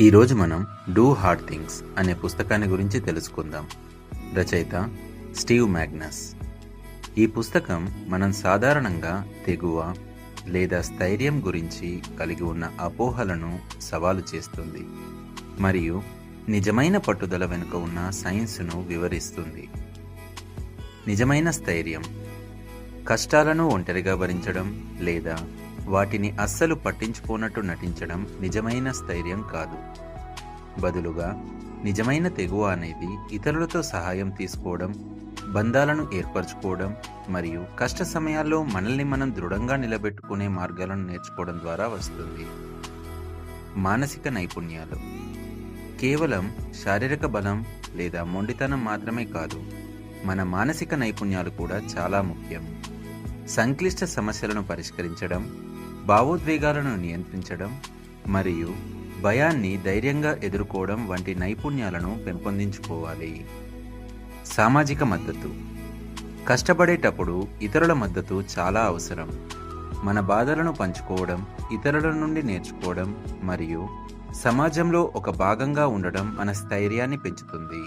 ఈరోజు మనం do hard things అనే పుస్తకాన్ని గురించి తెలుసుకుందాం. రచయిత స్టీవ్ మ్యాగ్నస్. ఈ పుస్తకం మనం సాధారణంగా తెగువ లేదా స్థైర్యం గురించి కలిగి ఉన్న అపోహలను సవాలు చేస్తుంది మరియు నిజమైన పట్టుదల వెనుక ఉన్న సైన్స్ను వివరిస్తుంది. నిజమైన స్థైర్యం కష్టాలను ఒంటరిగా భరించడం లేదా వాటిని అస్సలు పట్టించుకోనట్టు నటించడం నిజమైన స్థైర్యం కాదు. బదులుగా నిజమైన తెగువ అనేది ఇతరులతో సహాయం తీసుకోవడం, బంధాలను ఏర్పరచుకోవడం మరియు కష్ట సమయాల్లో మనల్ని మనం దృఢంగా నిలబెట్టుకునే మార్గాలను నేర్చుకోవడం ద్వారా వస్తుంది. మానసిక నైపుణ్యాలు కేవలం శారీరక బలం లేదా మొండితనం మాత్రమే కాదు, మన మానసిక నైపుణ్యాలు కూడా చాలా ముఖ్యం. సంక్లిష్ట సమస్యలను పరిష్కరించడం, భావోద్వేగాలను నియంత్రించడం మరియు భయాన్ని ధైర్యంగా ఎదుర్కోవడం వంటి నైపుణ్యాలను పెంపొందించుకోవాలి. సామాజిక మద్దతు కష్టపడేటప్పుడు ఇతరుల మద్దతు చాలా అవసరం. మన బాధలను పంచుకోవడం, ఇతరుల నుండి నేర్చుకోవడం మరియు సమాజంలో ఒక భాగంగా ఉండడం మన స్థైర్యాన్ని పెంచుతుంది.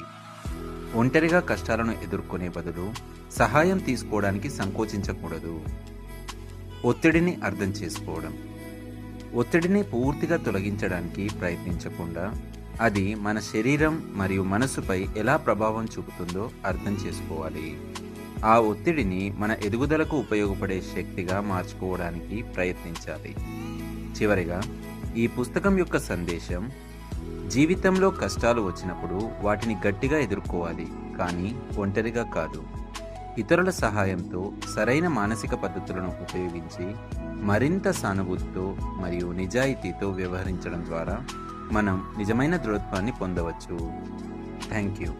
ఒంటరిగా కష్టాలను ఎదుర్కొనే బదులు సహాయం తీసుకోవడానికి సంకోచించకూడదు. ఒత్తిడిని అర్థం చేసుకోవడం ఒత్తిడిని పూర్తిగా తొలగించడానికి ప్రయత్నించకుండా అది మన శరీరం మరియు మనసుపై ఎలా ప్రభావం చూపుతుందో అర్థం చేసుకోవాలి. ఆ ఒత్తిడిని మన ఎదుగుదలకు ఉపయోగపడే శక్తిగా మార్చుకోవడానికి ప్రయత్నించాలి. చివరిగా ఈ పుస్తకం యొక్క సందేశం, జీవితంలో కష్టాలు వచ్చినప్పుడు వాటిని గట్టిగా ఎదుర్కోవాలి, కానీ ఒంటరిగా కాదు. ఇతరుల సహాయంతో సరైన మానసిక పద్ధతులను ఉపయోగించి మరింత సానుభూతితో మరియు నిజాయితీతో వ్యవహరించడం ద్వారా మనం నిజమైన దృఢత్వాన్ని పొందవచ్చు. Thank you.